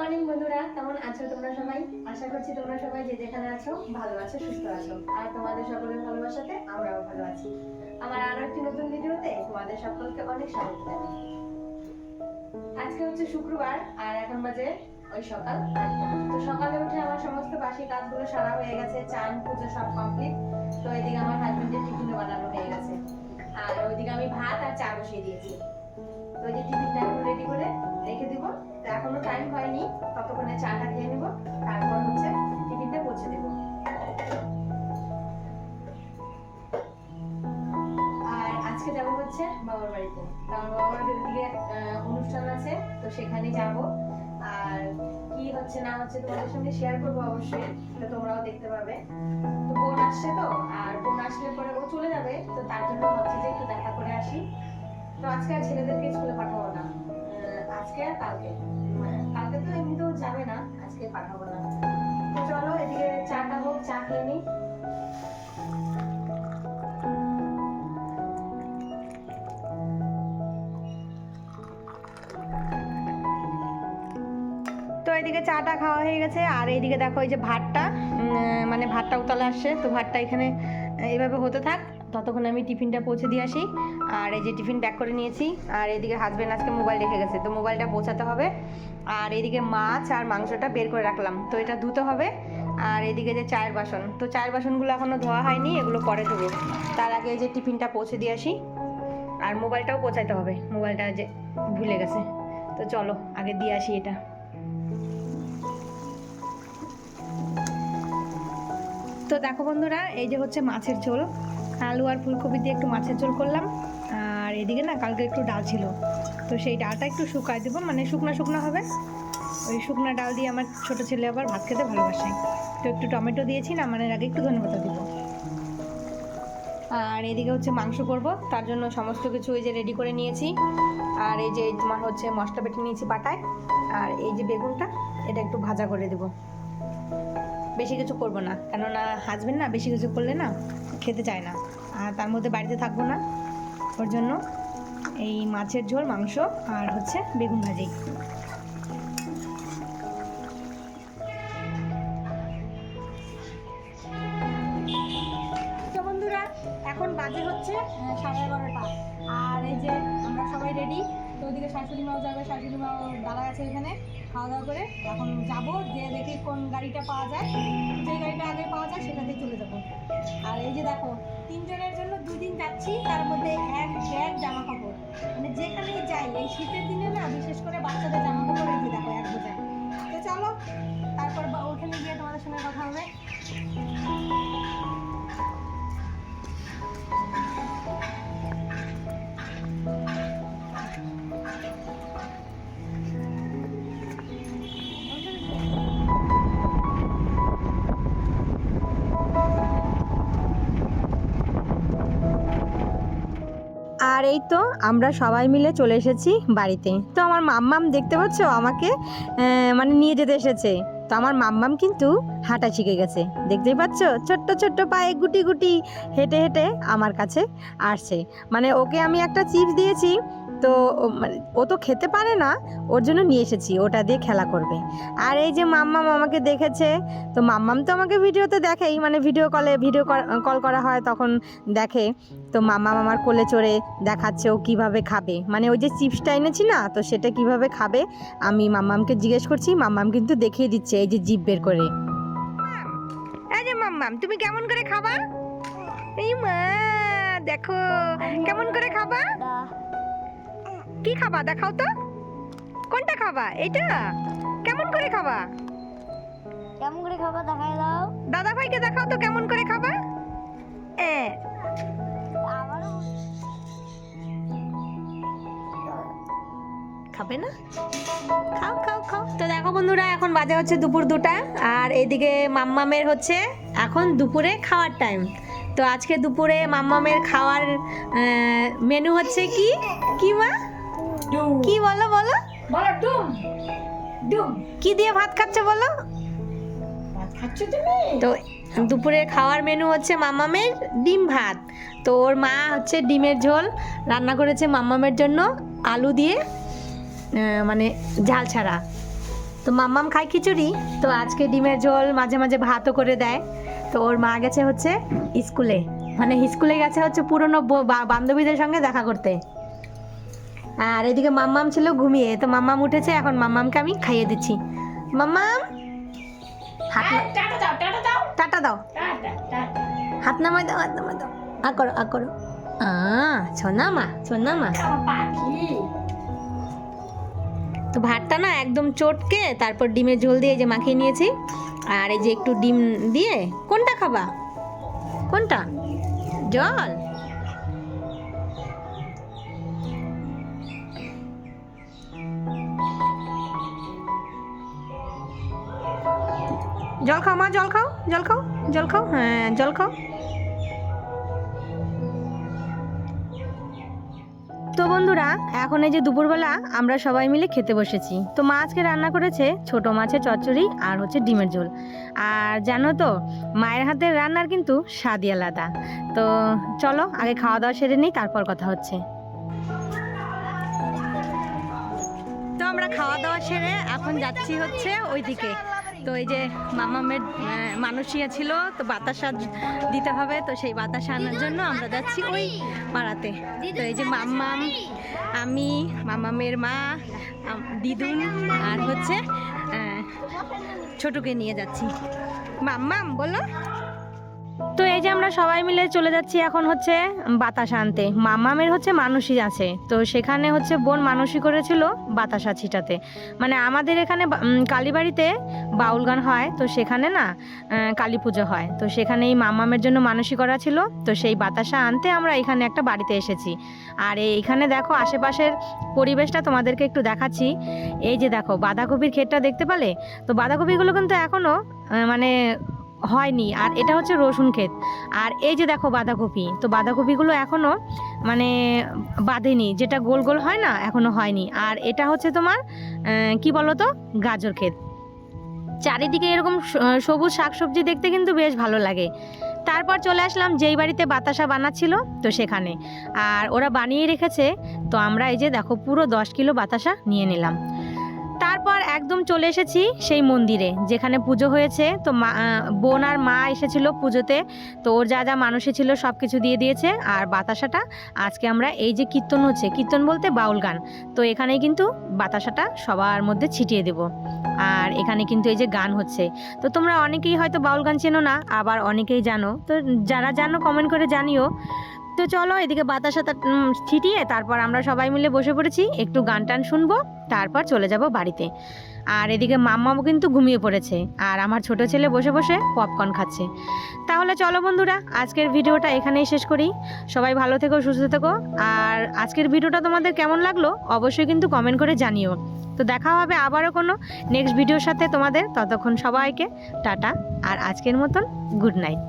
Morning বন্ধুরা, কেমন আছো তোমরা সবাই? আশা করছি তোমরা সবাই যে যেখানে আছো ভালো আছো, সুস্থ আছো। আর তোমাদের সকলের ভালোবাসাতে আমরাও ভালো আছি। আমার আরো একটি নতুন ভিডিওতে তোমাদের সকলকে অনেক স্বাগত জানাই। আজকে হচ্ছে শুক্রবার আর এখন বাজে ওই সকাল 8টা। তো সকালে উঠে আমার সমস্ত বাসি কাজগুলো সারা হয়ে গেছে, চান পুজো সব কমপ্লিট। তো এদিকে আমার হাজবেন্ডের টিফিনও বানানো হয়ে গেছে, আর ওইদিকে আমি ভাত আর চা বসিয়ে দিয়েছি। তো এই যে টিফিনটা এখন রেডি করে রেখে দিব। তো এখনো টাইম হয়নি, ততক্ষণে চাটা খেয়ে নেব, তারপর হচ্ছে টিফিনটা পৌঁছে দেব। আর আজকে যাব হচ্ছে বাবার বাড়িতে। তো আমার বাবার বাড়ির দিকে অনুষ্ঠান আছে, তো সেখানে যাব। আর কি হচ্ছে না হচ্ছে তোমাদের সঙ্গে শেয়ার করবো অবশ্যই, তো তোমরাও দেখতে পাবে। তো বোন আসছে, তো আর বোন আসলে পরে ও চলে যাবে, তো তার জন্য ভাবছি যে একটু দেখা করে আসি। তো আজকে আর ছেলেদেরকে স্কুলে পাঠাবো না, আজকে আর কালকে। কালকে তো এমনিতেও যাবে না, আজকে পাঠাবো না। তো চলো এদিকে চাটা হোক, চা খেয়ে নিই। তো এদিকে চাটা খাওয়া হয়ে গেছে, আর এইদিকে দেখো এই যে ভাতটা, মানে ভাতটা উতলে আসছে। তো ভাতটা এখানে এইভাবে হতে থাক, ততক্ষণ আমি টিফিনটা পৌঁছে দিয়ে আসি। আর এই যে টিফিন প্যাক করে নিয়েছি, আর এদিকে হাজবেন্ড আজকে মোবাইল রেখে গেছে, তো মোবাইলটা পৌঁছাতে হবে। আর এদিকে মাছ আর মাংসটা বের করে রাখলাম, তো এটা ধুতে হবে। আর এদিকে যে চায়ের বাসন, তো চায়ের বাসনগুলো এখনও ধোয়া হয়নি, এগুলো পরে ধুবো। তার আগে এই যে টিফিনটা পৌঁছে দিয়ে আসি, আর মোবাইলটাও পৌঁছাইতে হবে, মোবাইলটা যে ভুলে গেছে। তো চলো আগে দিয়ে আসি এটা। তো দেখো বন্ধুরা, এই যে হচ্ছে মাছের ঝোল, আলু আর ফুলকপি দিয়ে একটু মাছের ঝোল করলাম। আর এদিকে না কালকে একটু ডাল ছিল, তো সেই ডালটা একটু শুকায় দেবো, মানে শুকনো শুকনো হবে। ওই শুকনো ডাল দিয়ে আমার ছোট ছেলে আবার ভাত খেতে ভালোবাসে, তো একটু টমেটো দিয়েছি, না মানে আগে একটু ধনেপাতা দেবো। আর এদিকে হচ্ছে মাংস করব, তার জন্য সমস্ত কিছু এই যে রেডি করে নিয়েছি। আর এই যে তোমার হচ্ছে মশলা বেটে নিয়েছি বাটায়। আর এই যে বেগুনটা, এটা একটু ভাজা করে দেবো। বেশি কিছু করবো না, কেননা হাজবেন্ড না বেশি কিছু করলে না খেতে চায় না, আর তার মধ্যে বাড়িতে থাকবো না। ওর জন্য এই মাছের ঝোল, মাংস আর হচ্ছে বেগুন ভাজি। তো বন্ধুরা, এখন বাজে হচ্ছে 11:30, আর এই যে আমরা সবাই রেডি। তো ওইদিকে শাশুড়ি মাও যাবে, শাশুড়ি মাও দাঁড়ায় আছে এখানে খাওয়া দাওয়া করে। এখন যাবো, যে দেখি কোন গাড়িটা পাওয়া যায়, যে গাড়িটা আগে পাওয়া যায় সেটাতেই চলে যাবো। আর এই যে দেখো, 3 জনের জন্য 2 দিন যাচ্ছি, তার মধ্যে এক ব্যাগ জামা কাপড়। মানে যেখানেই যাই এই শীতের দিনে না, বিশেষ করে বাচ্চাদের জামা কাপড় এই যে দেখো এক বোঝায়। তো চলো তারপর ওখানে গিয়ে তোমাদের সঙ্গে কথা হবে। আর এই তো আমরা সবাই মিলে চলে এসেছি বাড়িতে। তো আমার মাম্মাম দেখতে পাচ্ছ আমাকে মানে নিয়ে যেতে এসেছে। তো আমার মাম্মাম কিন্তু হাঁটা শিখে গেছে, দেখতেই পাচ্ছ, ছোট্ট ছোট্ট পায়ে গুটি গুটি হেঁটে হেঁটে আমার কাছে আসছে। মানে ওকে আমি একটা চিপস দিয়েছি, তো ও তো খেতে পারে না, ওর জন্য নিয়ে এসেছি, ওটা দিয়ে খেলা করবে। আর এই যে মাম্মাম আমাকে দেখেছে, তো মাম্মাম তো আমাকে ভিডিওতে দেখেই, মানে ভিডিও কল করা হয় তখন দেখে। তো মাম্মাম আমার কোলে চড়ে দেখাচ্ছে ও কিভাবে খাবে, মানে ওই যে চিপসটা এনেছি না, তো সেটা কিভাবে খাবে আমি মাম্মামকে জিজ্ঞেস করছি। মাম্মাম কিন্তু দেখিয়ে দিচ্ছে এই যে জিভ বের করে। এই যে মাম্মাম, তুমি কেমন করে খাবা? এই মা দেখো কেমন করে খাবা, কি খাবা দেখাও তো, কোনটা খাবা, এটা কেমন করে খাবা, কেমন করে খাবার দেখাই দাও, দাদা ভাইকে দেখাও তো কেমন করে খাবা। আবারও খাবে না, খাও খাও খাও। তো দেখো বন্ধুরা, এখন বাজে হচ্ছে দুপুর 2টা, আর এদিকে মাম্মামের হচ্ছে এখন দুপুরে খাওয়ার টাইম। তো আজকে দুপুরে মাম্মামের খাওয়ার মেনু হচ্ছে কি কি মা, কি বলো বলো বলো, ডুম ডুম কি দিয়ে ভাত খাচ্ছ বলো। ভাত খাচ্ছ তুমি? তো দুপুরের খাওয়ার মেনু হচ্ছে মাম্মামের ডিম ভাত। তো ওর মা হচ্ছে ডিমের ঝোল রান্না করেছে মাম্মামের জন্য, আলু দিয়ে, মানে ঝাল ছাড়া। তো মাম্মাম খায় খিচুড়ি, তো আজকে ডিমের ঝোল, মাঝে মাঝে ভাতও করে দেয়। তো ওর মা গেছে হচ্ছে স্কুলে, মানে স্কুলে গেছে হচ্ছে পুরনো বান্ধবীদের সঙ্গে দেখা করতে। আর এদিকে মাম্মাম ছিল ঘুমিয়ে, তো মাম্মাম উঠেছে, এখন মাম্মামকে আমি খাইয়ে দিচ্ছি। মাম্মাম হাত টাটা দাও, টাটা দাও, টাটা দাও, টাটা, টাটা। হাত নামাই দাও, হাত নামাই দাও, আ করো, আ করো। সোনা মা, সোনা মা। আমার পাখি। তো ভাতটা না একদম চটকে তারপর ডিমের ঝোল দিয়ে এই যে মাখিয়ে নিয়েছি। আর এই যে একটু ডিম দিয়ে, কোনটা খাবা, কোনটা? জল? জল খাও মা, জল খাও, জল খাও, জল খাও, হ্যাঁ জল খাও। তো বন্ধুরা, এখন এই যে দুপুরবেলা আমরা সবাই মিলে খেতে বসেছি। তো মা আজকে রান্না করেছে ছোট মাছের চচ্চড়ি আর হচ্ছে ডিমের ঝোল। আর জানো তো, মায়ের হাতের রান্নার কিন্তু স্বাদই আলাদা। তো চলো আগে খাওয়া দাওয়া সেরে নিই, তারপর কথা হচ্ছে। তো আমরা খাওয়া দাওয়া সেরে এখন যাচ্ছি হচ্ছে ওইদিকে। তো এই যে মামামের মানুষিয়া ছিল, তো বাতাসা দিতে হবে, তো সেই বাতাসা আনার জন্য আমরা যাচ্ছি ওই পাড়াতে। তো এই যে মাম্মাম, আমি, মামামের মা, দিদুন আর হচ্ছে ছোটকে নিয়ে যাচ্ছি। মাম্মাম বলো। তো এই যে আমরা সবাই মিলে চলে যাচ্ছি এখন হচ্ছে বাতাসা আনতে। মামামের হচ্ছে মানসী আছে, তো সেখানে হচ্ছে বোন মানসী করেছিল বাতাসা ছিটাতে। মানে আমাদের এখানে কালীবাড়িতে বাউল গান হয়, তো সেখানে না কালী পুজো হয়, তো সেখানে এই মামামের জন্য মানসী করা ছিল। তো সেই বাতাসা আনতে আমরা এখানে একটা বাড়িতে এসেছি। আর এইখানে দেখো আশেপাশের পরিবেশটা তোমাদেরকে একটু দেখাচ্ছি। এই যে দেখো বাঁধাকপির ক্ষেতটা দেখতে পেলে, তো বাঁধাকপিগুলো কিন্তু এখনও মানে হয়নি। আর এটা হচ্ছে রসুন ক্ষেত। আর এই যে দেখো বাঁধাকপি, তো বাঁধাকপিগুলো এখনও মানে বাঁধেনি, যেটা গোল গোল হয় না, এখনও হয়নি। আর এটা হচ্ছে তোমার কি বলো তো, গাজর ক্ষেত। চারিদিকে এরকম সবুজ শাকসবজি দেখতে কিন্তু বেশ ভালো লাগে। তারপর চলে আসলাম যেই বাড়িতে বাতাসা বানাচ্ছিল, তো সেখানে। আর ওরা বানিয়ে রেখেছে, তো আমরা এই যে দেখো পুরো 10 কিলো বাতাসা নিয়ে নিলাম। তারপর একদম চলে এসেছি সেই মন্দিরে যেখানে পুজো হয়েছে। তো বোন আর মা এসেছিল পুজোতে, তো ওর যা যা মানুষে ছিল সব কিছু দিয়ে দিয়েছে। আর বাতাসাটা আজকে আমরা এই যে কীর্তন হচ্ছে, কীর্তন বলতে বাউল গান, তো এখানেই কিন্তু বাতাসাটা সবার মধ্যে ছিটিয়ে দেব। আর এখানে কিন্তু এই যে গান হচ্ছে, তো তোমরা অনেকেই হয়তো বাউল গান চেনো না, আবার অনেকেই জানো, তো যারা জানো কমেন্ট করে জানিও। তো চলো এদিকে বাতাসাটা ছিটিয়ে তারপর আমরা সবাই মিলে বসে পড়েছি, একটু গান টান শুনবো, তারপর চলে যাব বাড়িতে। আর এদিকে মাম্মাও কিন্তু ঘুমিয়ে পড়েছে, আর আমার ছোট ছেলে বসে বসে পপকর্ন খাচ্ছে। তাহলে চলো বন্ধুরা, আজকের ভিডিওটা এখানেই শেষ করি। সবাই ভালো থেকো, সুস্থ থেকো। আর আজকের ভিডিওটা তোমাদের কেমন লাগলো অবশ্যই কিন্তু কমেন্ট করে জানিও। তো দেখা হবে আবারও কোনো নেক্সট ভিডিওর সাথে তোমাদের। ততক্ষণ সবাইকে টাটা, আর আজকের মতন গুড নাইট।